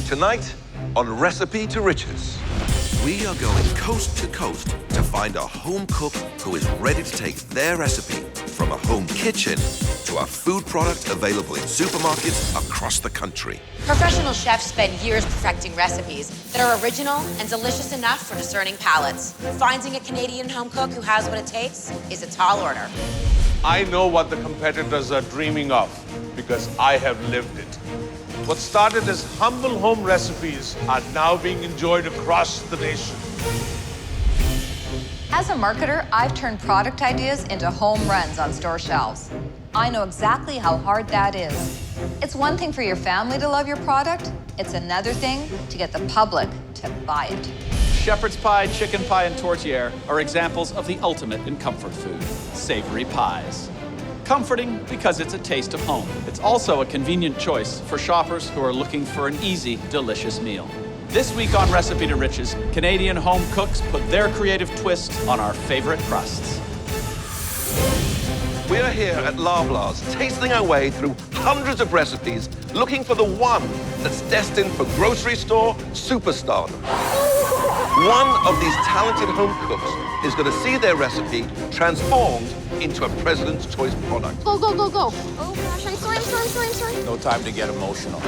Tonight, on Recipe to Riches. We are going coast to coast to find a home cook who is ready to take their recipe from a home kitchen to a food product available in supermarkets across the country. Professional chefs spend years perfecting recipes that are original and delicious enough for discerning palates. Finding a Canadian home cook who has what it takes is a tall order. I know what the competitors are dreaming of because I have lived it. What started as humble home recipes are now being enjoyed across the nation. As a marketer, I've turned product ideas into home runs on store shelves. I know exactly how hard that is. It's one thing for your family to love your product. It's another thing to get the public to buy it. Shepherd's pie, chicken pie, and tortillere are examples of the ultimate in comfort food, savory pies. Comforting because it's a taste of home. It's also a convenient choice for shoppers who are looking for an easy, delicious meal. This week on Recipe to Riches, Canadian home cooks put their creative twist on our favorite crusts. We are here at Loblaws, tasting our way through hundreds of recipes, looking for the one that's destined for grocery store superstardom. One of these talented home cooks is going to see their recipe transformed into a President's Choice product. Go, go, go, go. Oh gosh, I'm sorry. No time to get emotional.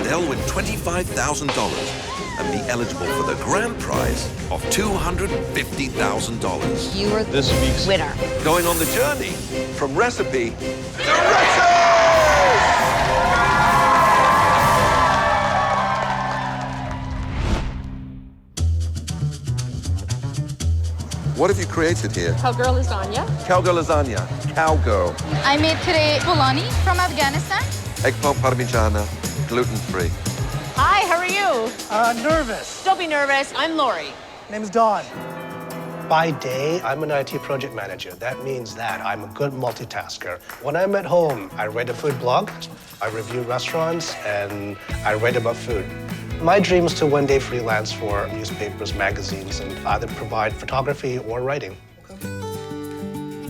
They'll win $25,000 and be eligible for the grand prize of $250,000. You are This week's Winner. Going on the journey from recipe to riches! What have you created here? Cowgirl lasagna. Cowgirl lasagna. Cowgirl. I made today bologna from Afghanistan. Eggplant parmigiana. Gluten-free. Hi, how are you? Nervous. Don't be nervous. I'm Lori. Name's Dawn. By day, I'm an IT project manager. That means that I'm a good multitasker. When I'm at home, I write a food blog, I review restaurants, and I write about food. My dream is to one day freelance for newspapers, magazines, and either provide photography or writing.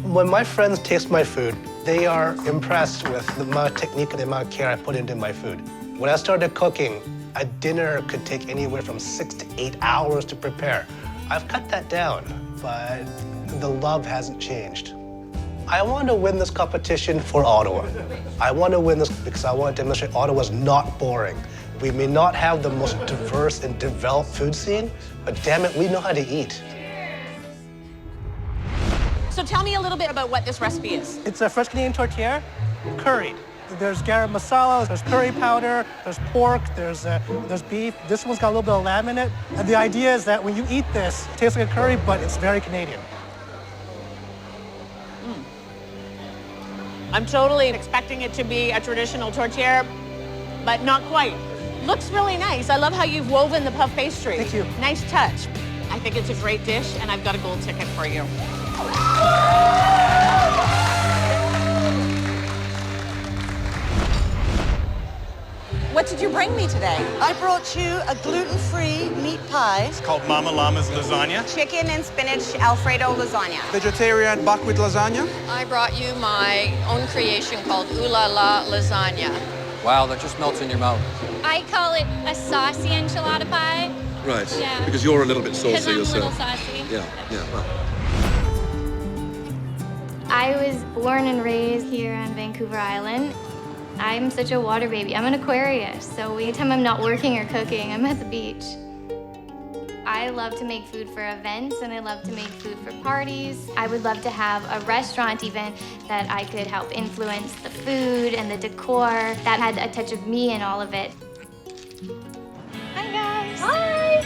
When my friends taste my food, they are impressed with the amount of technique and the amount of care I put into my food. When I started cooking, a dinner could take anywhere from 6 to 8 hours to prepare. I've cut that down, but the love hasn't changed. I want to win this competition for Ottawa. I want to win this because I want to demonstrate Ottawa's not boring. We may not have the most diverse and developed food scene, but damn it, we know how to eat. So tell me a little bit about what this recipe is. It's a fresh Canadian tortilla, curried. There's garam masala, there's curry powder, there's pork, there's beef. This one's got a little bit of lamb in it. And the idea is that when you eat this, it tastes like a curry, but it's very Canadian. I'm totally expecting it to be a traditional tortilla, but not quite. Looks really nice. I love how you've woven the puff pastry. Thank you. Nice touch. I think it's a great dish, and I've got a gold ticket for you. What did you bring me today? I brought you a gluten-free meat pie. It's called Mama Llama's lasagna. Chicken and spinach Alfredo lasagna. Vegetarian buckwheat lasagna. I brought you my own creation called Ooh La La lasagna. Wow, that just melts in your mouth. I call it a saucy enchilada pie. Right. Yeah. Because you're a little bit saucy Because I'm yourself. a little saucy. Yeah. Well. I was born and raised here on Vancouver Island. I'm such a water baby. I'm an Aquarius, so anytime I'm not working or cooking, I'm at the beach. I love to make food for events, and I love to make food for parties. I would love to have a restaurant even that I could help influence the food and the decor that had a touch of me in all of it. Hi, guys. Hi.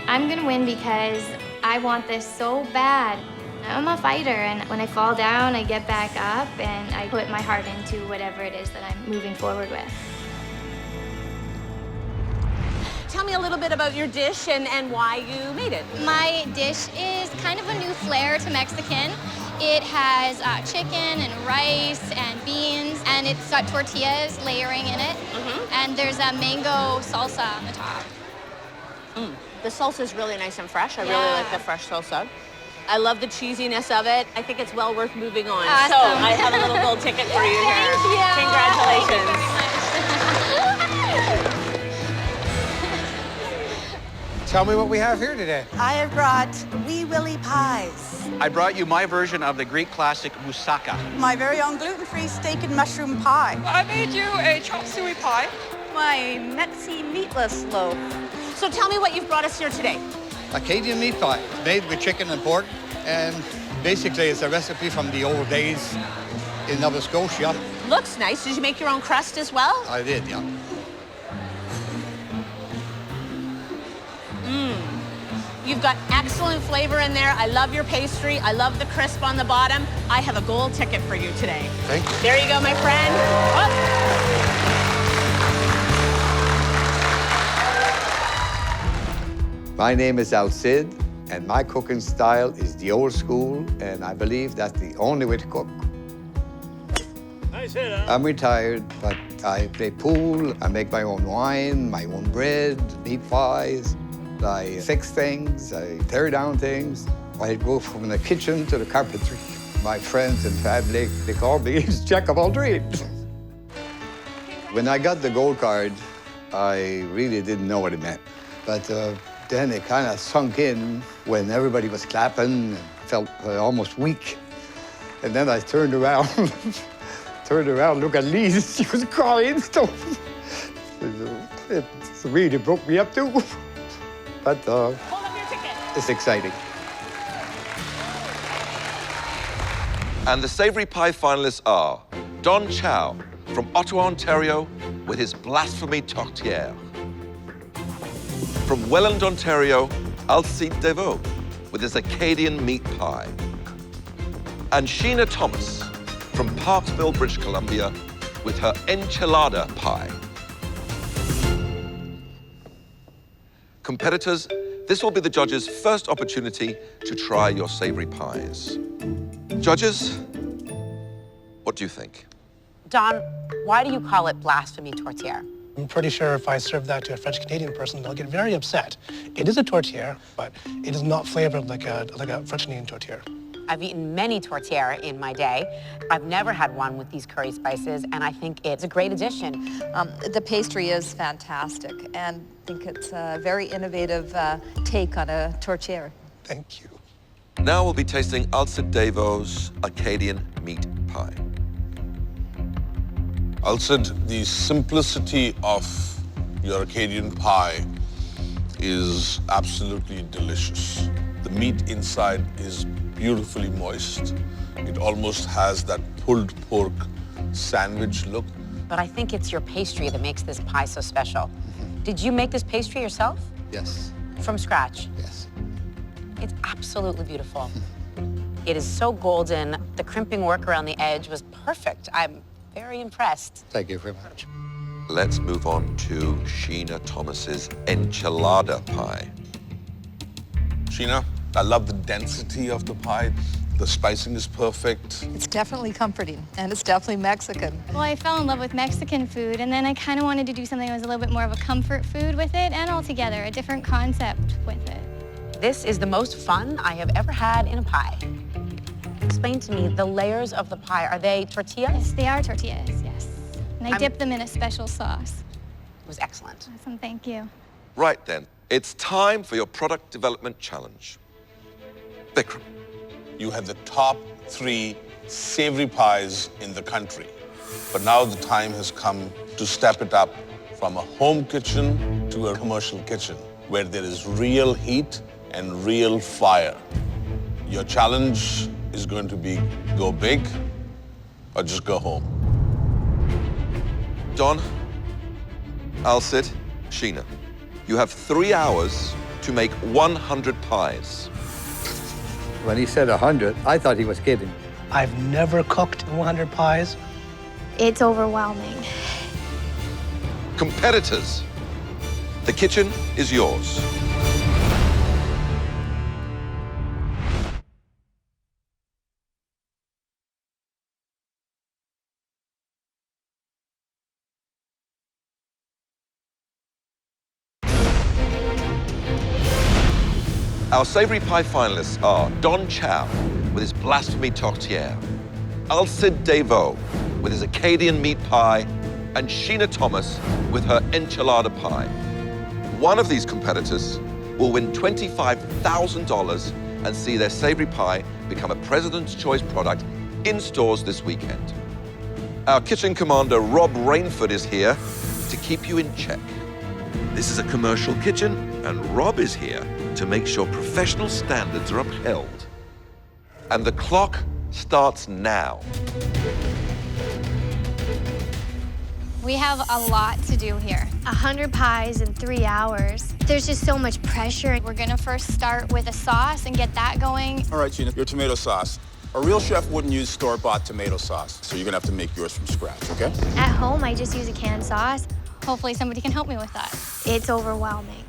I'm gonna win because I want this so bad. I'm a fighter, and when I fall down, I get back up, and I put my heart into whatever it is that I'm moving forward with. Tell me a little bit about your dish and why you made it. My dish is kind of a new flair to Mexican. It has chicken and rice and beans, and it's got tortillas layering in it. And there's a mango salsa on the top. The salsa is really nice and fresh. I really like the fresh salsa. I love the cheesiness of it. I think it's well worth moving on. Awesome. So I have a little gold ticket for you here. Thank you. Congratulations. Thank you very much. Tell me what we have here today. I have brought Wee Willie pies. I brought you my version of the Greek classic moussaka. My very own gluten-free steak and mushroom pie. I made you a chop suey pie. My Metsy meatless loaf. So tell me what you've brought us here today. Acadian meat pie, made with chicken and pork, and basically it's a recipe from the old days in Nova Scotia. Looks nice. Did you make your own crust as well? I did, yeah. You've got excellent flavor in there. I love your pastry. I love the crisp on the bottom. I have a gold ticket for you today. Thank you. There you go, my friend. My name is Al Cid, and my cooking style is the old school, and I believe that's the only way to cook. Nice hit, huh? I'm retired, but I play pool, I make my own wine, my own bread, meat pies. I fix things, I tear down things. I go from the kitchen to the carpentry. My friends and family, they call me Jack of all trades. When I got the gold card, I really didn't know what it meant. But then it kind of sunk in when everybody was clapping and felt almost weak. And then I turned around, look at Lise, she was crying. So it really broke me up too. But it's exciting. And the Savoury Pie finalists are Don Chow from Ottawa, Ontario, with his Blasphemy Tourtière. From Welland, Ontario, Alcide Deveau with his Acadian meat pie. And Sheena Thomas from Parksville, British Columbia, with her enchilada pie. Competitors, this will be the judges' first opportunity to try your savoury pies. Judges, what do you think? Don, why do you call it Blasphemy Tourtière? I'm pretty sure if I serve that to a French-Canadian person, they'll get very upset. It is a tourtière, but it is not flavored like a French-Canadian tourtière. I've eaten many tourtière in my day. I've never had one with these curry spices, and I think it's a great addition. The pastry is fantastic, and I think it's a very innovative take on a tourtière. Thank you. Now we'll be tasting Alcide Devau's Acadian meat pie. Alcide, the simplicity of your Acadian pie is absolutely delicious. The meat inside is beautifully moist. It almost has that pulled pork sandwich look. But I think it's your pastry that makes this pie so special. Did you make this pastry yourself? Yes. From scratch? Yes. It's absolutely beautiful. It is so golden. The crimping work around the edge was perfect. I'm very impressed. Thank you very much. Let's move on to Sheena Thomas's enchilada pie. Sheena, I love the density of the pie. The spicing is perfect. It's definitely comforting, and it's definitely Mexican. Well, I fell in love with Mexican food, and then I kind of wanted to do something that was a little bit more of a comfort food with it, and altogether, a different concept with it. This is the most fun I have ever had in a pie. Explain to me, the layers of the pie, are they tortillas? Yes, they are tortillas, yes. And I dip them in a special sauce. It was excellent. Awesome, thank you. Right then, it's time for your product development challenge. Vikram. You had the top 3 savory pies in the country. But now the time has come to step it up from a home kitchen to a commercial kitchen where there is real heat and real fire. Your challenge is going to be go big or just go home. Don, Alcide, Sheena, you have 3 hours to make 100 pies. When he said 100, I thought he was kidding. I've never cooked 100 pies. It's overwhelming. Competitors, the kitchen is yours. Our Savoury Pie finalists are Don Chow with his Blasphemy Tourtière, Alcide Deveau with his Acadian meat pie, and Sheena Thomas with her enchilada pie. One of these competitors will will win $25,000 and see their savory pie become a President's Choice product in stores this weekend. Our kitchen commander, Rob Rainford, is here to keep you in check. This is a commercial kitchen, and Rob is here to make sure professional standards are upheld. And the clock starts now. We have a lot to do here. 100 pies in 3 hours. There's just so much pressure. We're gonna first start with a sauce and get that going. All right, Gina, your tomato sauce. A real chef wouldn't use store-bought tomato sauce, so you're gonna have to make yours from scratch, okay? At home, I just use a canned sauce. Hopefully somebody can help me with that. It's overwhelming.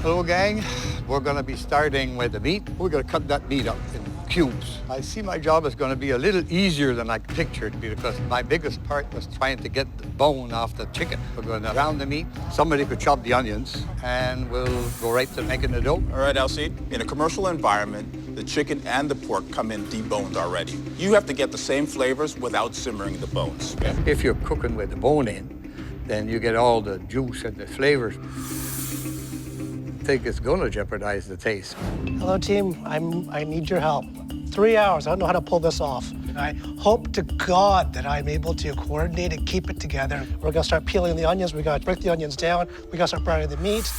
Hello, gang. We're going to be starting with the meat. We're going to cut that meat up in cubes. I see my job is going to be a little easier than I pictured because my biggest part was trying to get the bone off the chicken. We're going to round the meat. Somebody could chop the onions, and we'll go right to making the dough. All right, Elsie. In a commercial environment, the chicken and the pork come in deboned already. You have to get the same flavors without simmering the bones. If you're cooking with the bone in, then you get all the juice and the flavors. I think it's going to jeopardize the taste. Hello, team. I need your help. 3 hours. I don't know how to pull this off. I hope to God that I'm able to coordinate and keep it together. We're going to start peeling the onions. We got to break the onions down. We got to start browning the meat.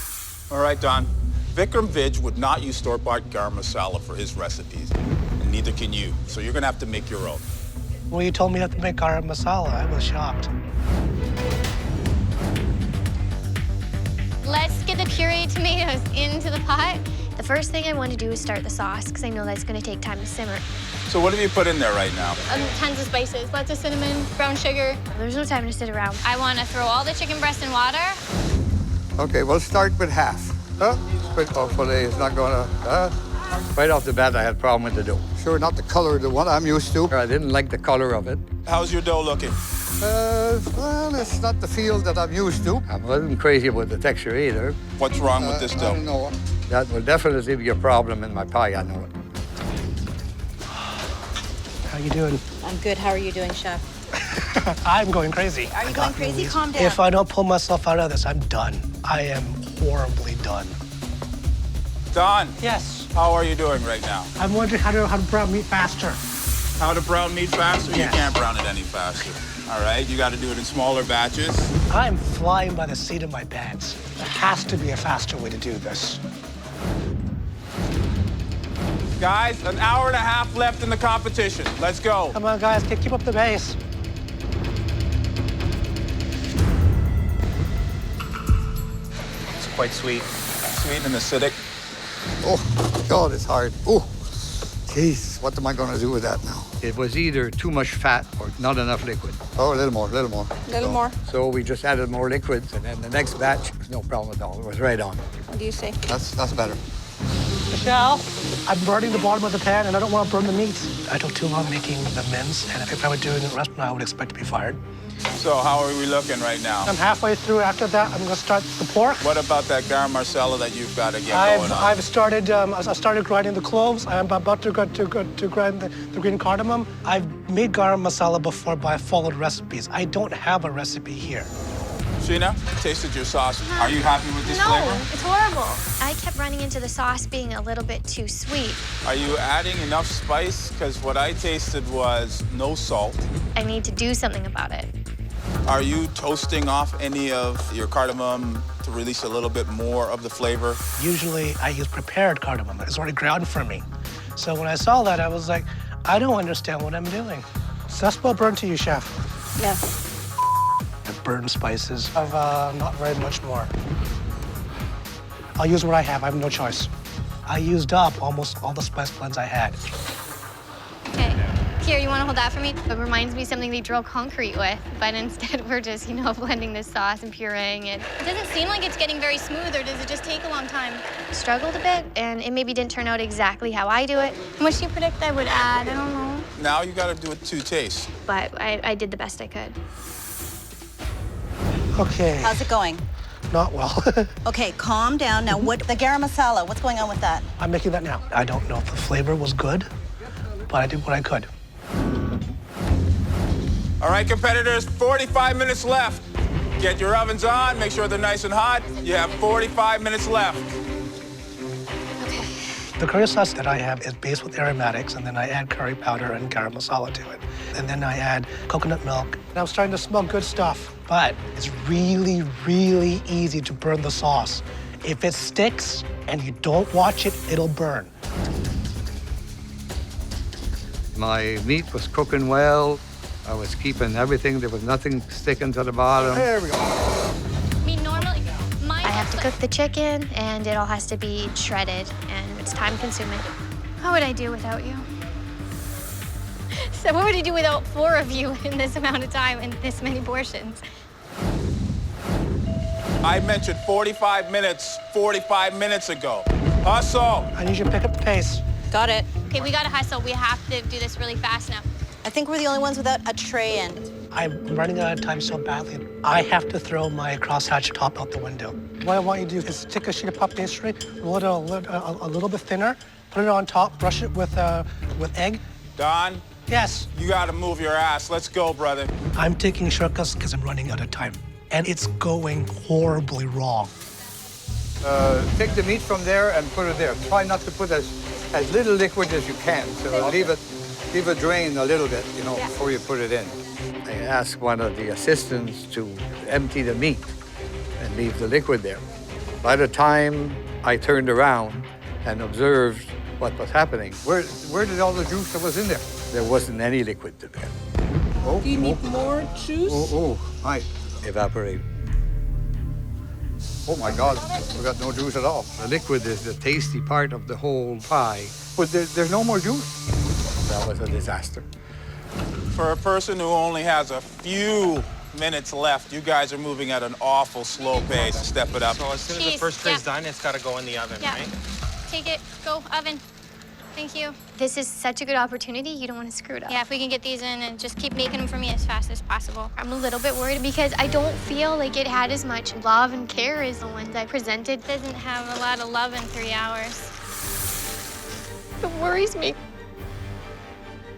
All right, Don. Vikram Vij would not use store-bought garam masala for his recipes, and neither can you. So you're going to have to make your own. When you told me I had to make garam masala, I was shocked. Let's get the pureed tomatoes into the pot. The first thing I want to do is start the sauce because I know that's going to take time to simmer. So what have you put in there right now? Tons of spices, lots of cinnamon, brown sugar. There's no time to sit around. I want to throw all the chicken breast in water. Okay, we'll start with half. Hopefully it's not going to... Right off the bat, I had a problem with the dough. Sure, not the color of the one I'm used to. I didn't like the color of it. How's your dough looking? Well, it's not the feel that I'm used to. I wasn't crazy about the texture either. What's wrong with this dough? I don't know. That will definitely be a problem in my pie, I know it. How you doing? I'm good. How are you doing, Chef? I'm going crazy. Are you going crazy? Calm down. If I don't pull myself out of this, I'm done. I am horribly done. Don. Yes. How are you doing right now? I'm wondering how to brown meat faster. How to brown meat faster? Yes. You can't brown it any faster. All right, you got to do it in smaller batches. I'm flying by the seat of my pants. There has to be a faster way to do this. Guys, an hour and a half left in the competition. Let's go. Come on, guys, keep up the pace. It's quite sweet. Sweet and acidic. Oh, God, it's hard. Oh, jeez, what am I going to do with that now? It was either too much fat or not enough liquid. Oh, a little more, a little more. A little more. So we just added more liquids, and then the next batch was no problem at all. It was right on. What do you say? That's better. Michelle, I'm burning the bottom of the pan, and I don't want to burn the meat. I took too long making the mince, and if I were doing it in a restaurant, I would expect to be fired. So how are we looking right now? I'm halfway through. After that, I'm going to start the pork. What about that garam masala that you've got to get going on? I've started. I started grinding the cloves. I'm about to grind the green cardamom. I've made garam masala before, but I followed recipes. I don't have a recipe here. Sheena, tasted your sauce. Are you happy with this flavor? No, it's horrible. I kept running into the sauce being a little bit too sweet. Are you adding enough spice? Because what I tasted was no salt. I need to do something about it. Are you toasting off any of your cardamom to release a little bit more of the flavor? Usually, I use prepared cardamom. It's already ground for me. So when I saw that, I was like, I don't understand what I'm doing. So that's well burned to you, Chef. Yes. I've burned spices. I've not very much more. I'll use what I have. I have no choice. I used up almost all the spice blends I had. Okay. Here, you want to hold that for me? It reminds me of something they drill concrete with, but instead we're just, blending this sauce and pureeing it. It doesn't seem like it's getting very smooth, or does it just take a long time? Struggled a bit, and it maybe didn't turn out exactly how I do it. How much do you predict I would add? I don't know. Now you got to do it to taste. But I did the best I could. Okay. How's it going? Not well. Okay, calm down. Now, the garam masala, what's going on with that? I'm making that now. I don't know if the flavor was good, but I did what I could. All right, competitors, 45 minutes left. Get your ovens on, make sure they're nice and hot. You have 45 minutes left. The curry sauce that I have is based with aromatics, and then I add curry powder and garam masala to it. And then I add coconut milk. And I'm starting to smell good stuff, but it's really, really easy to burn the sauce. If it sticks and you don't watch it, it'll burn. My meat was cooking well. I was keeping everything. There was nothing sticking to the bottom. There we go. I mean, normally, I have to cook the chicken, and it all has to be shredded, and it's time-consuming. What would I do without you? So what would I do without 4 of you in this amount of time and this many portions? I mentioned 45 minutes ago. Hustle! I need you to pick up the pace. Got it. Okay, we gotta hustle. We have to do this really fast now. I think we're the only ones without a tray in. I'm running out of time so badly. I have to throw my crosshatch top out the window. What I want you to do is take a sheet of puff pastry, roll it a little bit thinner, put it on top, brush it with egg. Don? Yes? You gotta move your ass. Let's go, brother. I'm taking shortcuts because I'm running out of time. And it's going horribly wrong. Take the meat from there and put it there. Try not to put as little liquid as you can. So leave it drain a little bit, you know, before you put it in. I asked one of the assistants to empty the meat and leave the liquid there. By the time I turned around and observed what was happening, where did all the juice that was in there? There wasn't any liquid in there. Oh, Do you need more juice? Hi. Evaporated. Oh my God, we got no juice at all. The liquid is the tasty part of the whole pie. But there's no more juice. That was a disaster. For a person who only has a few minutes left, you guys are moving at an awful slow pace. Step it up. So as soon as the first tray's done, it's got to go in the oven, right? Take it. Go, oven. Thank you. This is such a good opportunity. You don't want to screw it up. Yeah, if we can get these in and just keep making them for me as fast as possible. I'm a little bit worried because I don't feel like it had as much love and care as the ones I presented. It doesn't have a lot of love in 3 hours. It worries me.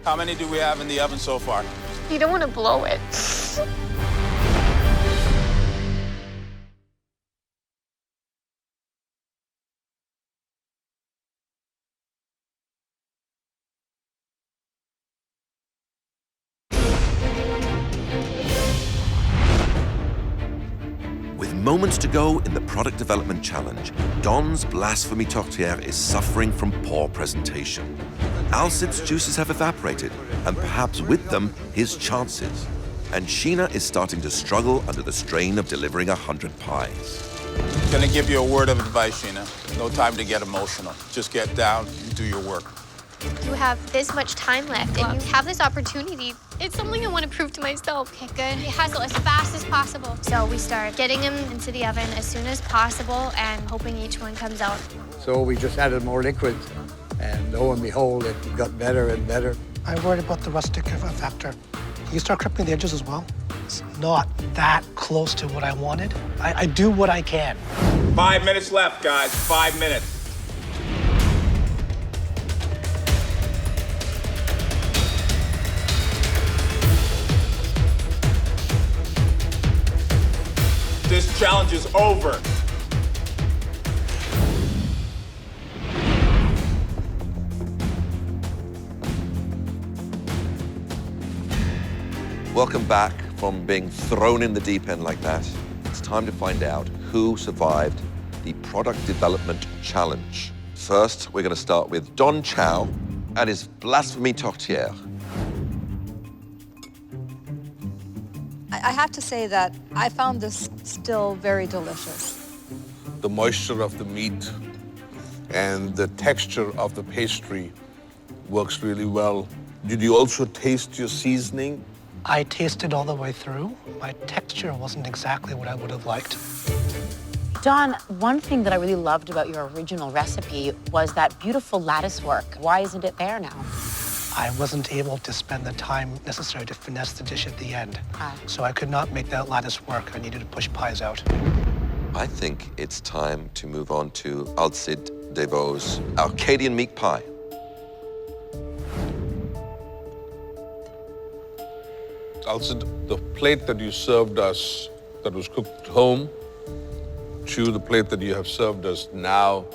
How many do we have in the oven so far? You don't want to blow it. With moments to go in the product development challenge, Don's blasphemy tourtière is suffering from poor presentation. Alcid's juices have evaporated, and perhaps with them, his chances. And Sheena is starting to struggle under the strain of delivering 100 pies. Gonna give you a word of advice, Sheena. No time to get emotional. Just get down and do your work. You have this much time left, and you have this opportunity. It's something I want to prove to myself. Okay, good. Hustle as fast as possible. So we start getting them into the oven as soon as possible and hoping each one comes out. So we just added more liquid, and lo and behold, it got better and better. I worried about the rustic factor. You start crimping the edges as well. It's not that close to what I wanted. I do what I can. 5 minutes left, guys. 5 minutes. This challenge is over. Welcome back from being thrown in the deep end like that. It's time to find out who survived the product development challenge. First, we're going to start with Don Chow and his blasphemy tourtière. I have to say that I found this still very delicious. The moisture of the meat and the texture of the pastry works really well. Did you also taste your seasoning? I tasted all the way through. My texture wasn't exactly what I would have liked. Don, one thing that I really loved about your original recipe was that beautiful lattice work. Why isn't it there now? I wasn't able to spend the time necessary to finesse the dish at the end. So I could not make that lattice work. I needed to push pies out. I think it's time to move on to Alcide Devaux's Arcadian meat pie. Alcide, the plate that you served us that was cooked at home, to the plate that you have served us now,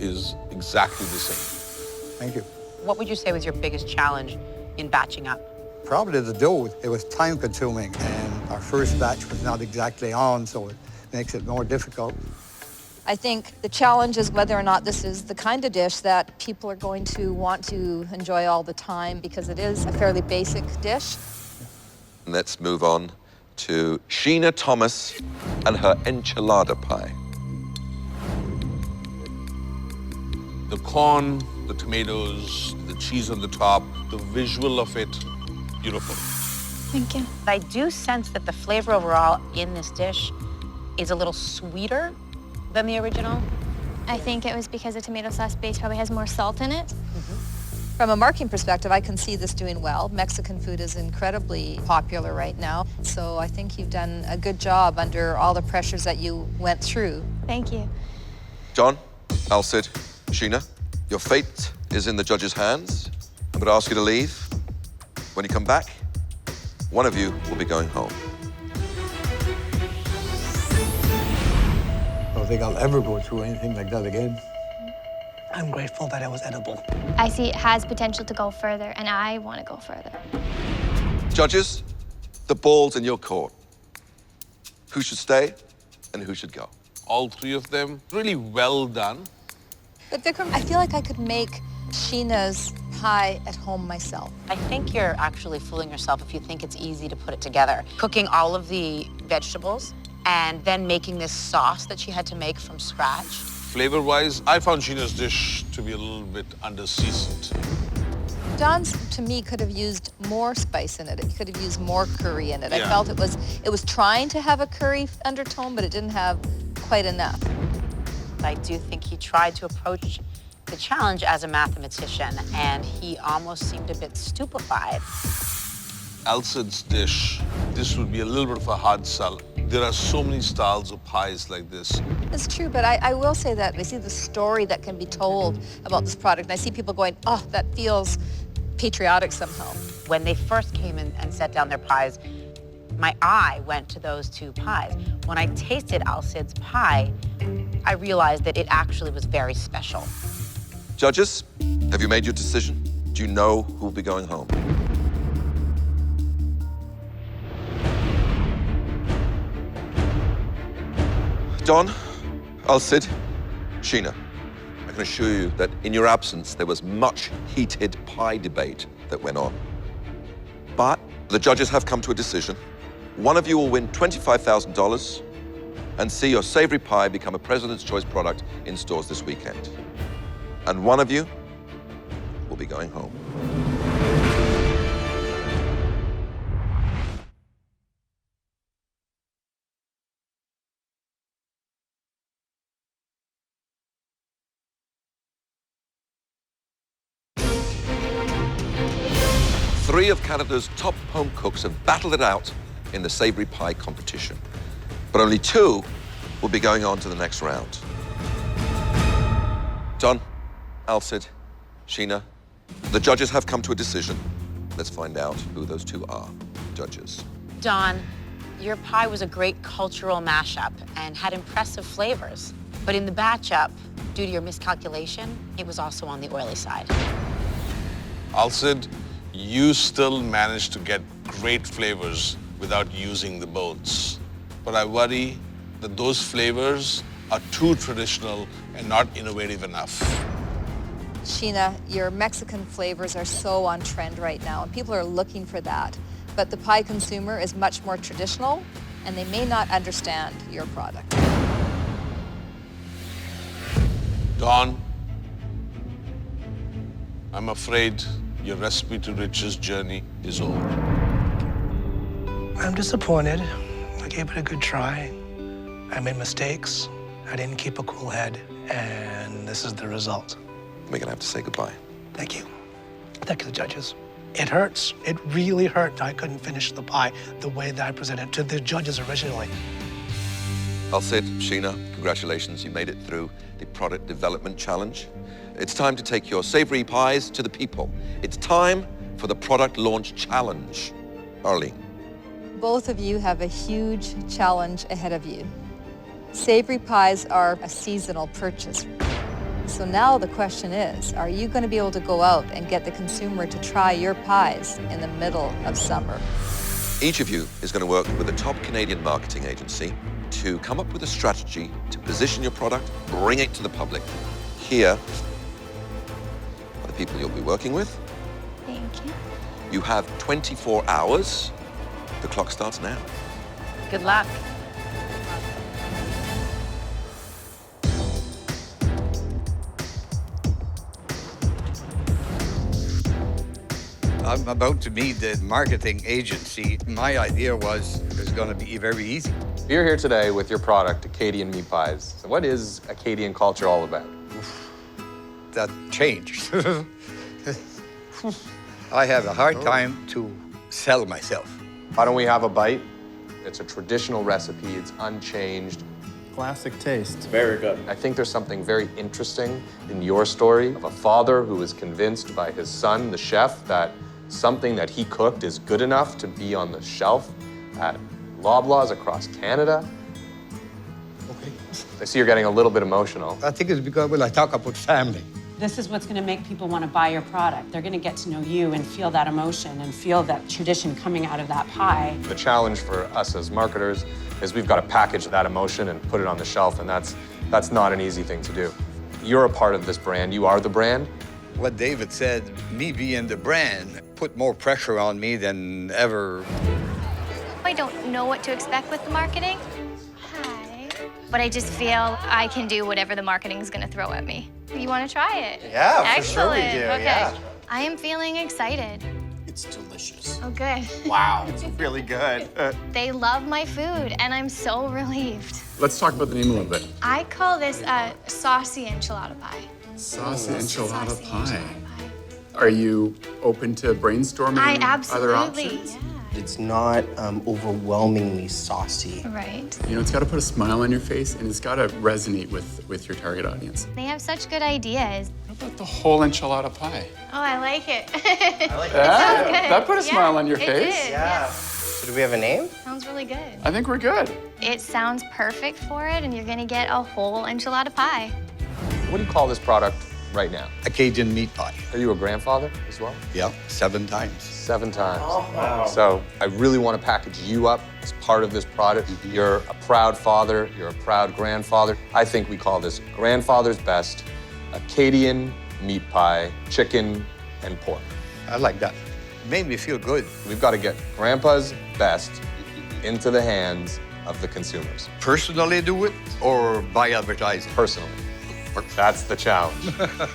is exactly the same. Thank you. What would you say was your biggest challenge in batching up? Probably the dough. It was time consuming, and our first batch was not exactly on, so it makes it more difficult. I think the challenge is whether or not this is the kind of dish that people are going to want to enjoy all the time, because it is a fairly basic dish. Let's move on to Sheena Thomas and her enchilada pie. The corn, the tomatoes, the cheese on the top, the visual of it, beautiful. Thank you. I do sense that the flavor overall in this dish is a little sweeter than the original. I think it was because the tomato sauce base probably has more salt in it. From a marketing perspective, I can see this doing well. Mexican food is incredibly popular right now, so I think you've done a good job under all the pressures that you went through. Thank you. John, Alcid, Sheena, your fate is in the judges' hands. I'm going to ask you to leave. When you come back, one of you will be going home. I don't think I'll ever go through anything like that again. I'm grateful that it was edible. I see it has potential to go further, and I want to go further. Judges, the ball's in your court. Who should stay and who should go? All three of them, really well done. But Vikram, I feel like I could make Sheena's pie at home myself. I think you're actually fooling yourself if you think it's easy to put it together. Cooking all of the vegetables and then making this sauce that she had to make from scratch. Flavor-wise, I found Sheena's dish to be a little bit under-seasoned. Don's, to me, could have used more spice in it. It could have used more curry in it. I Yeah. felt it was trying to have a curry undertone, but it didn't have quite enough. I do think he tried to approach the challenge as a mathematician, and he almost seemed a bit stupefied. Alcid's dish, this would be a little bit of a hard sell. There are so many styles of pies like this. It's true, but I will say that I see the story that can be told about this product, and I see people going, oh, that feels patriotic somehow. When they first came in and set down their pies, my eye went to those two pies. When I tasted Alcid's pie, I realized that it actually was very special. Judges, have you made your decision? Do you know who will be going home? Don, Alcid, Sheena, I can assure you that in your absence, there was much heated pie debate that went on. But the judges have come to a decision. One of you will win $25,000 and see your savory pie become a President's Choice product in stores this weekend. And one of you will be going home. Three of Canada's top home cooks have battled it out in the savory pie competition. But only two will be going on to the next round. John, Alcid, Sheena, the judges have come to a decision. Let's find out who those two are. Judges. Don, your pie was a great cultural mashup and had impressive flavors. But in the batch-up, due to your miscalculation, it was also on the oily side. Alcid, you still managed to get great flavors without using the bones. But I worry that those flavors are too traditional and not innovative enough. Sheena, your Mexican flavors are so on trend right now, and people are looking for that. But the pie consumer is much more traditional, and they may not understand your product. Don, I'm afraid your Recipe to Riches journey is over. I'm disappointed. I gave it a good try. I made mistakes. I didn't keep a cool head, and this is the result. We're gonna have to say goodbye. Thank you. Thank you, the judges. It hurts. It really hurt that I couldn't finish the pie the way that I presented it to the judges originally. Alcid, Sheena, congratulations. You made it through the Product Development Challenge. It's time to take your savory pies to the people. It's time for the Product Launch Challenge. Arlene. Both of you have a huge challenge ahead of you. Savory pies are a seasonal purchase. So now the question is, are you going to be able to go out and get the consumer to try your pies in the middle of summer? Each of you is going to work with a top Canadian marketing agency to come up with a strategy to position your product, bring it to the public. Here are the people you'll be working with. Thank you. You have 24 hours. The clock starts now. Good luck. I'm about to meet the marketing agency. My idea was it's going to be very easy. You're here today with your product, Acadian meat pies. So what is Acadian culture all about? That changed. I have a hard time to sell myself. Why don't we have a bite? It's a traditional recipe. It's unchanged. Classic taste. It's very good. I think there's something very interesting in your story of a father who was convinced by his son, the chef, that something that he cooked is good enough to be on the shelf at Loblaws across Canada. Okay. I see you're getting a little bit emotional. I think it's because when I talk about family. This is what's going to make people want to buy your product. They're going to get to know you and feel that emotion and feel that tradition coming out of that pie. The challenge for us as marketers is we've got to package that emotion and put it on the shelf, and that's not an easy thing to do. You're a part of this brand. You are the brand. What David said, me being the brand, put more pressure on me than ever. I don't know what to expect with the marketing. Hi. But I just feel I can do whatever the marketing is going to throw at me. You want to try it? Yeah, Excellent. for sure we do. Okay. Yeah. I am feeling excited. It's delicious. Oh, good. Wow, it's really good. They love my food, and I'm so relieved. Let's talk about the name a little bit. I call this a saucy enchilada pie. Saucy enchilada Saucy pie. enchilada pie. Are you open to brainstorming I other absolutely, options? yeah. It's not overwhelmingly saucy. Right. You know, it's got to put a smile on your face, and it's got to resonate with your target audience. They have such good ideas. How about the whole enchilada pie? Oh, I like it. I like It sounds good. That put a smile on your it face. Did, Yeah. So do we have a name? Sounds really good. I think we're good. It sounds perfect for it, and you're gonna get a whole enchilada pie. What do you call this product right now? Acadian meat pie. Are you a grandfather as well? Yeah, 7 times. 7 times. Oh, wow. So I really want to package you up as part of this product. You're a proud father. You're a proud grandfather. I think we call this Grandfather's Best Acadian meat pie, chicken, and pork. I like that. Made me feel good. We've got to get Grandpa's best into the hands of the consumers. Personally do it or by advertising? Personally. That's the challenge. I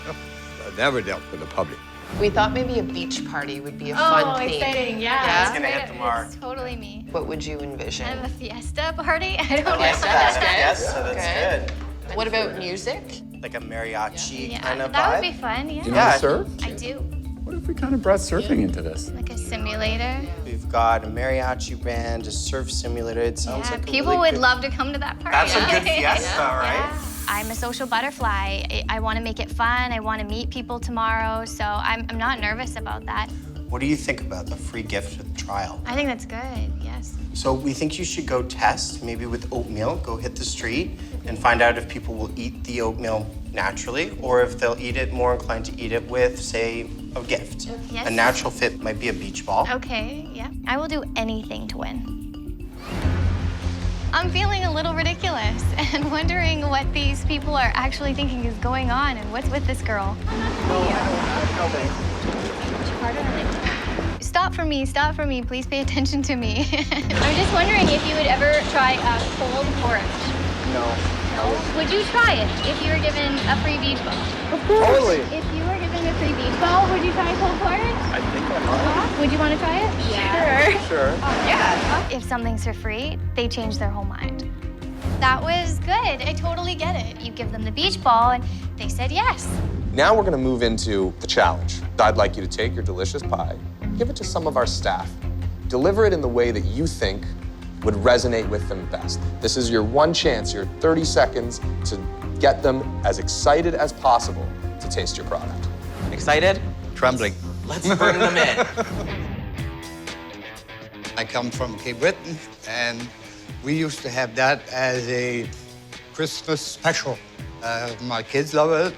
never dealt with the public. We thought maybe a beach party would be a fun theme. Exciting, yeah. Yeah? It's gonna hit the mark. It's totally me. What would you envision? Kind of a fiesta party? I don't know. That's good. What about music? Like a mariachi Yeah, kind of that vibe. would be fun, yeah. Do you know how to surf? I do. What if we kind of brought surfing into this? Like a simulator. We've got a mariachi band, a surf simulator. It sounds like a People really would good... love to come to that party. That's a good fiesta, right? Yeah. I'm a social butterfly. I want to make it fun. I want to meet people tomorrow, so I'm not nervous about that. What do you think about the free gift at the trial? I think that's good, yes. So we think you should go test, maybe with oatmeal, go hit the street and find out if people will eat the oatmeal naturally or if they'll eat it, more inclined to eat it with, say, a gift. Yes. A natural fit might be a beach ball. Okay, yeah. I will do anything to win. I'm feeling a little ridiculous and wondering what these people are actually thinking is going on and what's with this girl. Stop for me, please pay attention to me. I'm just wondering if you would ever try cold porridge. No. No? Would you try it if you were given a free beach ball? Totally. If you were given a free beach ball, would you try cold porridge? I think I might. Would you want to try it? Yeah. Sure. Yeah. If something's for free, they change their whole mind. That was good. I totally get it. You give them the beach ball, and they said yes. Now we're going to move into the challenge. I'd like you to take your delicious pie, give it to some of our staff. Deliver it in the way that you think would resonate with them best. This is your one chance, your 30 seconds to get them as excited as possible to taste your product. Excited? Trembling. Let's bring them in. I come from Cape Breton, and we used to have that as a Christmas special. My kids love it.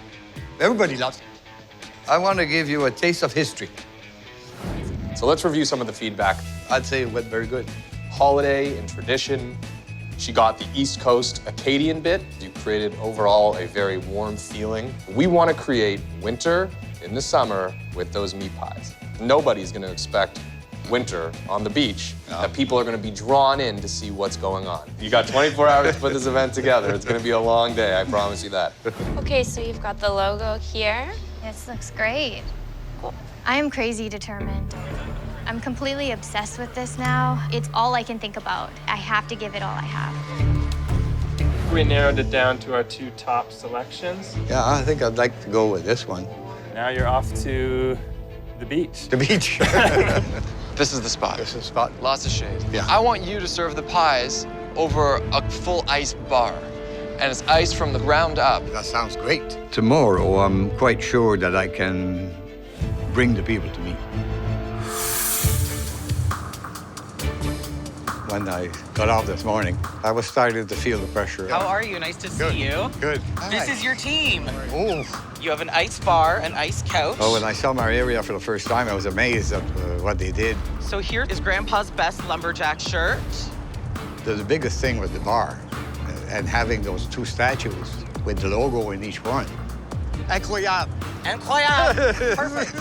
Everybody loves it. I want to give you a taste of history. So let's review some of the feedback. I'd say it went very good. Holiday and tradition. She got the East Coast Acadian bit. You created overall a very warm feeling. We want to create winter in the summer with those meat pies. Nobody's going to expect winter on the beach, that people are going to be drawn in to see what's going on. You got 24 hours to put this event together. It's going to be a long day, I promise you that. Okay, so you've got the logo here. This looks great. I am crazy determined. I'm completely obsessed with this now. It's all I can think about. I have to give it all I have. We narrowed it down to our 2 top selections. Yeah, I think I'd like to go with this one. Now you're off to the beach. The beach. This is the spot. This is the spot. Lots of shade. Yeah. I want you to serve the pies over a full ice bar. And it's ice from the ground up. That sounds great. Tomorrow, I'm quite sure that I can bring the people to me. When I got off this morning, I was starting to feel the pressure. How are you? Nice to see you. Good. This is your team. Oh. You have an ice bar, an ice couch. Oh, when I saw my area for the first time, I was amazed at what they did. So here is Grandpa's best lumberjack shirt. The biggest thing was the bar and having those 2 statues with the logo in each one. Incroyable. Incroyable. Perfect.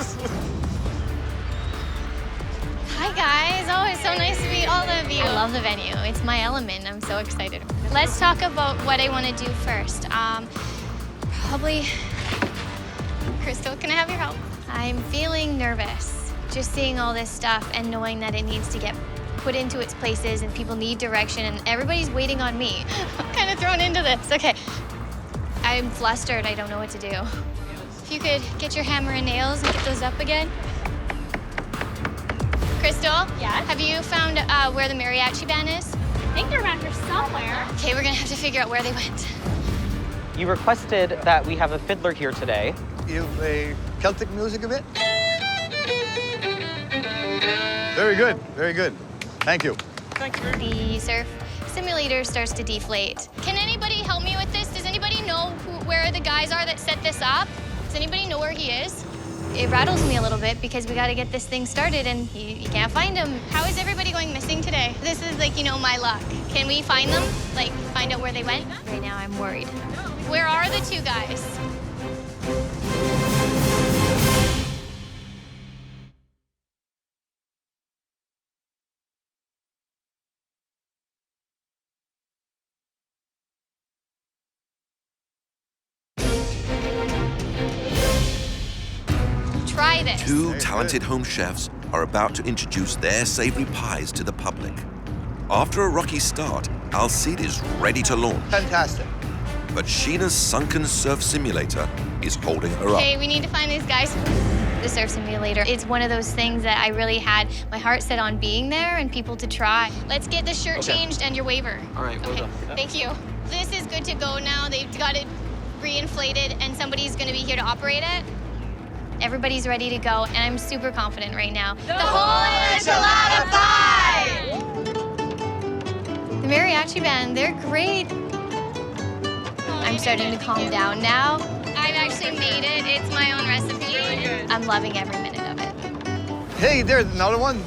Hi, guys. Oh, it's so nice to meet all of you. I love the venue. It's my element. I'm so excited. Let's talk about what I want to do first. Probably... Crystal, can I have your help? I'm feeling nervous. Just seeing all this stuff and knowing that it needs to get put into its places and people need direction and everybody's waiting on me. I'm kind of thrown into this. Okay. I'm flustered. I don't know what to do. If you could get your hammer and nails and get those up again. Crystal? Yeah? Have you found where the mariachi band is? I think they're around here somewhere. Okay, we're gonna have to figure out where they went. You requested that we have a fiddler here today. You play Celtic music a bit? Very good, very good. Thank you. Thank you. The surf simulator starts to deflate. Can anybody help me with this? Does anybody know where the guys are that set this up? Does anybody know where he is? It rattles me a little bit because we got to get this thing started and you can't find him. How is everybody going missing today? This is like, you know, my luck. Can we find them? Like, find out where they went? Right now, I'm worried. Where are the 2 guys? Try this. 2 talented home chefs are about to introduce their savory pies to the public. After a rocky start, Alcide is ready to launch. Fantastic. But Sheena's sunken surf simulator is holding her up. Okay, we need to find these guys. The surf simulator, it's one of those things that I really had my heart set on being there and people to try. Let's get the shirt changed and your waiver. All right, well done. Thank you. This is good to go now. They've got it reinflated and somebody's gonna be here to operate it. Everybody's ready to go, and I'm super confident right now. The whole enchilada pie! The mariachi band, they're great. I'm starting to calm down now. I've actually made it. It's my own recipe. I'm loving every minute of it. Hey, there's another one.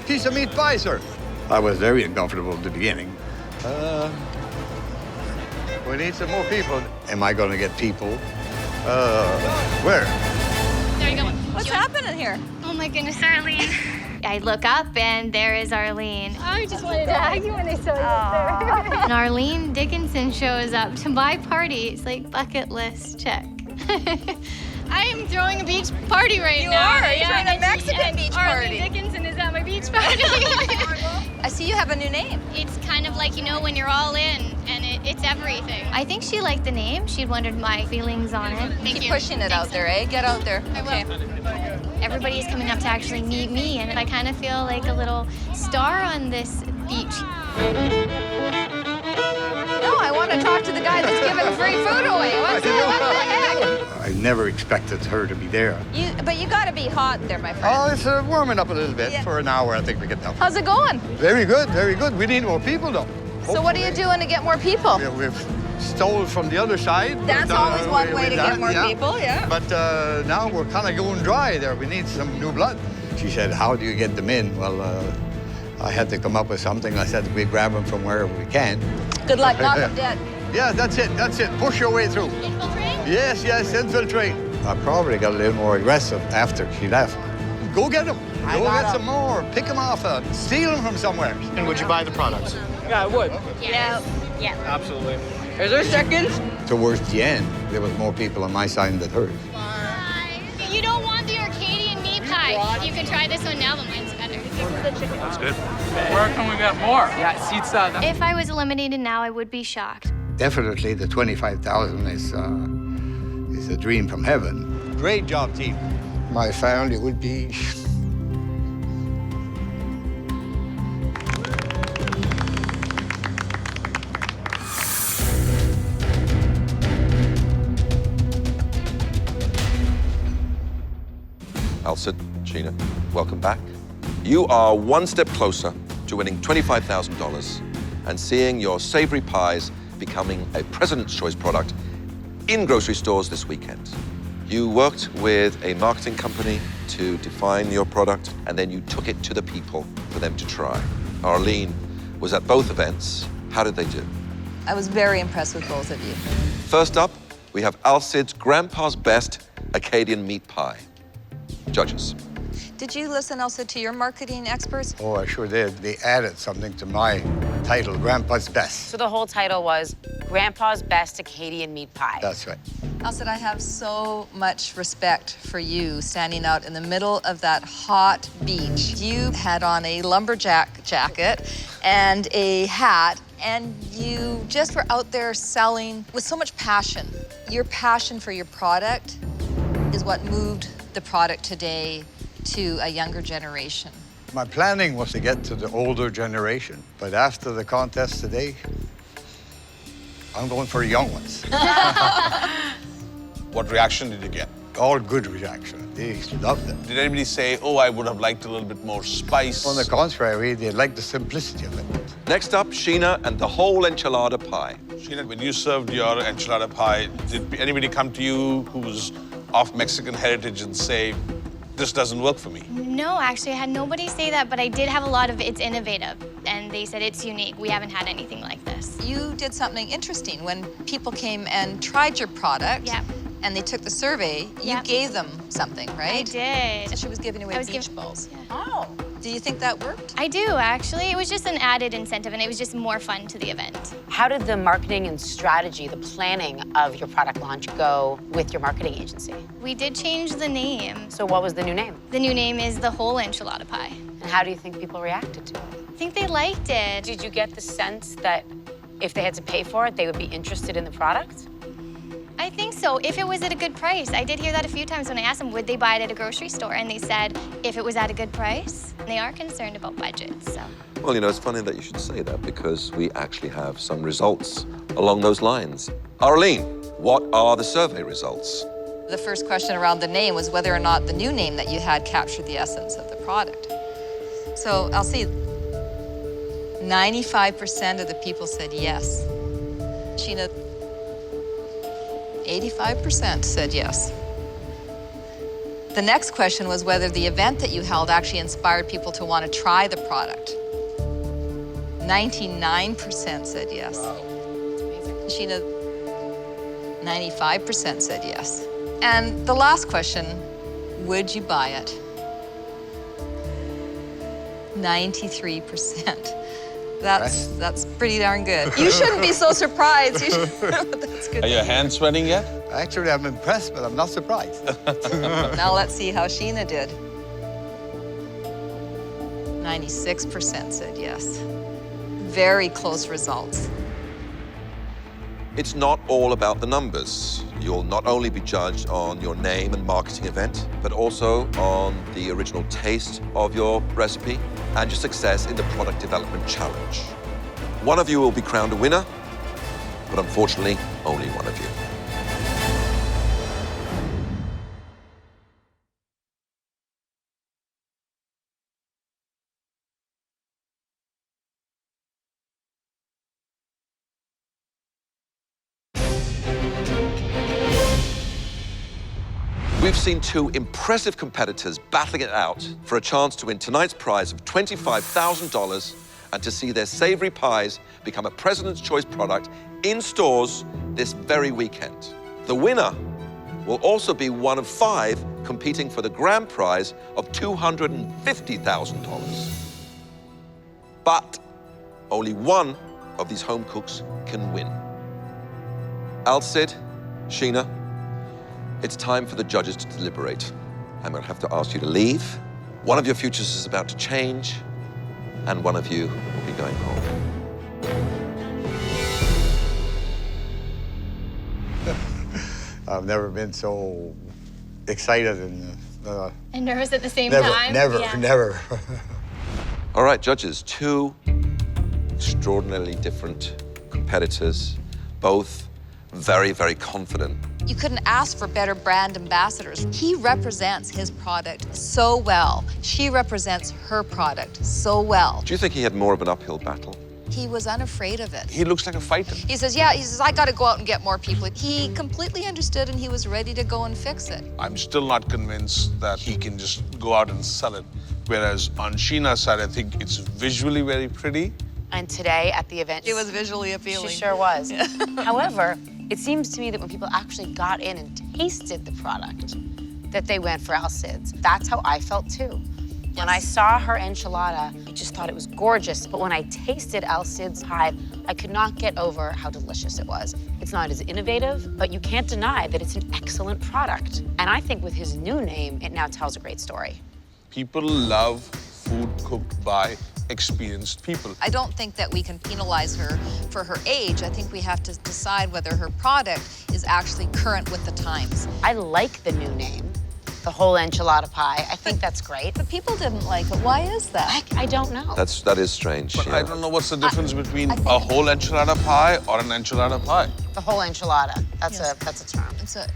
Piece of meat pie, sir. I was very uncomfortable at the beginning. We need some more people. Am I going to get people? Where? There you go. What's happening here? Oh my goodness, Arlene. I look up and there is Arlene. I just wanted to hug you when I saw you up there. And Arlene Dickinson shows up to my party. It's like bucket list check. I am throwing a beach party right now. You are. You're throwing a Mexican beach party. Arlene Dickinson is at my beach party. I see you have a new name. It's kind of like, you know, when you're all in and it's everything. I think she liked the name. She'd wondered my feelings on it. Keep pushing it out there, eh? Get out there. I will. Everybody is coming up to actually meet me, and I kind of feel like a little star on this beach. No, I want to talk to the guy that's giving free food away. What the heck? I never expected her to be there. But you got to be hot there, my friend. Oh, it's warming up a little bit. For an hour, I think we get down. How's it going? Very good, very good. We need more people, though. So what are you doing to get more people? We've stole from the other side. That's but, always one way to that, get more people, yeah. But now we're kind of going dry there. We need some new blood. She said, how do you get them in? Well, I had to come up with something. I said, we grab them from wherever we can. Good luck, knock them dead. Yeah, that's it. Push your way through. Infiltrate? Yes, infiltrate. I probably got a little more aggressive after she left. Go get them. Go get some more. Pick them off. Steal them from somewhere. And would you buy the products? Yeah, I would. Yeah. Yeah. Absolutely. Is there seconds? Towards the end, there was more people on my side than hers. You don't want the Arcadian meat pie. You can try this one now, but mine's better. That's good. Where can we get more? Yeah, seats If I was eliminated now, I would be shocked. Definitely the 25,000 is a dream from heaven. Great job, team. My family would be... Alcid, Sheena, welcome back. You are one step closer to winning $25,000 and seeing your savory pies becoming a President's Choice product in grocery stores this weekend. You worked with a marketing company to define your product, and then you took it to the people for them to try. Arlene was at both events. How did they do? I was very impressed with both of you. First up, we have Alcid's Grandpa's Best Acadian Meat Pie. Judges. Did you listen also to your marketing experts? Oh, I sure did. They added something to my title, Grandpa's Best. So the whole title was Grandpa's Best Acadian Meat Pie. That's right. Alcid, I have so much respect for you standing out in the middle of that hot beach. You had on a lumberjack jacket and a hat, and you just were out there selling with so much passion. Your passion for your product is what moved the product today to a younger generation. My planning was to get to the older generation, but after the contest today, I'm going for the young ones. What reaction did you get? All good reaction. They loved it. Did anybody say, oh, I would have liked a little bit more spice? On the contrary, they liked the simplicity of it. Next up, Sheena and the whole enchilada pie. Sheena, when you served your enchilada pie, did anybody come to you who was of Mexican heritage and say, this doesn't work for me? No, actually, I had nobody say that, but I did have a lot of it's innovative, and they said it's unique. We haven't had anything like this. You did something interesting. When people came and tried your product, and they took the survey, you gave them something, right? I did. So she was giving away beach balls. Yeah. Oh. Do you think that worked? I do, actually. It was just an added incentive, and it was just more fun to the event. How did the marketing and strategy, the planning of your product launch go with your marketing agency? We did change the name. So what was the new name? The new name is the whole enchilada pie. And how do you think people reacted to it? I think they liked it. Did you get the sense that if they had to pay for it, they would be interested in the product? I think so, if it was at a good price. I did hear that a few times when I asked them, would they buy it at a grocery store? And they said, if it was at a good price. They are concerned about budgets, so. Well, you know, it's funny that you should say that because we actually have some results along those lines. Arlene, what are the survey results? The first question around the name was whether or not the new name that you had captured the essence of the product. So I'll see, 95% of the people said yes. Sheena, 85% said yes. The next question was whether the event that you held actually inspired people to want to try the product. 99% said yes. Sheena, 95% said yes. And the last question, would you buy it? 93%. That's pretty darn good. You shouldn't be so surprised. That's good. Are your hands sweating yet? Actually, I'm impressed, but I'm not surprised. Now let's see how Sheena did. 96% said yes. Very close results. It's not all about the numbers. You'll not only be judged on your name and marketing event, but also on the original taste of your recipe and your success in the product development challenge. One of you will be crowned a winner, but unfortunately, only one of you. We've seen two impressive competitors battling it out for a chance to win tonight's prize of $25,000 and to see their savory pies become a President's Choice product in stores this very weekend. The winner will also be one of 5 competing for the grand prize of $250,000. But only one of these home cooks can win. Alcid, Sheena, it's time for the judges to deliberate. I'm going to have to ask you to leave. One of your futures is about to change, and one of you will be going home. I've never been so excited and nervous at the same never, time. Never. All right, judges, 2 extraordinarily different competitors, both very, very confident. You couldn't ask for better brand ambassadors. He represents his product so well. She represents her product so well. Do you think he had more of an uphill battle? He was unafraid of it. He looks like a fighter. He says, I got to go out and get more people. He completely understood and he was ready to go and fix it. I'm still not convinced that he can just go out and sell it. Whereas on Sheena's side, I think it's visually very pretty. And today at the event, It was visually appealing. She sure was. However, it seems to me that when people actually got in and tasted the product, that they went for Alcid's. That's how I felt too. When I saw her enchilada, I just thought it was gorgeous. But when I tasted Alcid's pie, I could not get over how delicious it was. It's not as innovative, but you can't deny that it's an excellent product. And I think with his new name, it now tells a great story. People love food cooked by experienced people. I don't think that we can penalize her for her age. I think we have to decide whether her product is actually current with the times. I like the new name, the whole enchilada pie. I think that's great. But people didn't like it. Why is that? I don't know. That is strange. But yeah. I don't know what's the difference between a whole enchilada pie or an enchilada pie. The whole enchilada. That's a term. It's a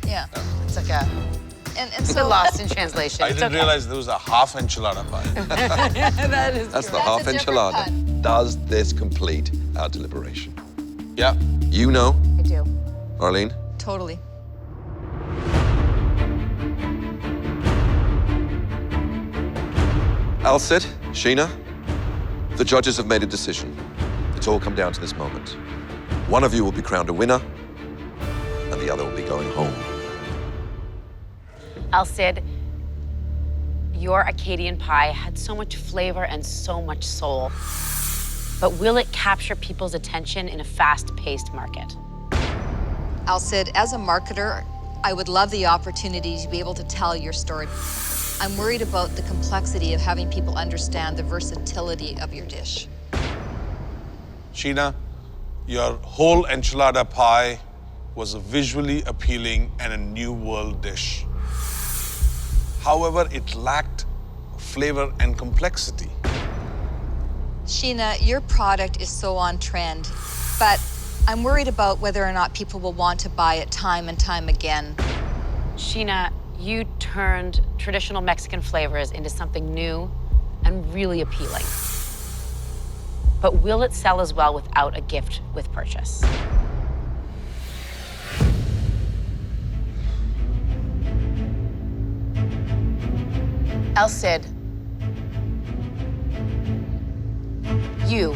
It's like a and it's so lost in translation. I didn't realize there was a half enchilada pie. That's the half enchilada. Does this complete our deliberation? Yeah. You know? I do. Arlene? Totally. Alcid, Sheena, the judges have made a decision. It's all come down to this moment. One of you will be crowned a winner, and the other will be going home. Alcid, your Acadian pie had so much flavor and so much soul. But will it capture people's attention in a fast-paced market? Alcid, as a marketer, I would love the opportunity to be able to tell your story. I'm worried about the complexity of having people understand the versatility of your dish. Sheena, your whole enchilada pie was a visually appealing and a new world dish. However, it lacked flavor and complexity. Sheena, your product is so on trend, but I'm worried about whether or not people will want to buy it time and time again. Sheena, you turned traditional Mexican flavors into something new and really appealing. But will it sell as well without a gift with purchase? Alcid, you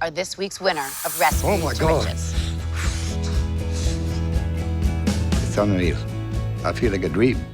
are this week's winner of Recipe Oh my to God. Riches. It's unreal. I feel like a dream.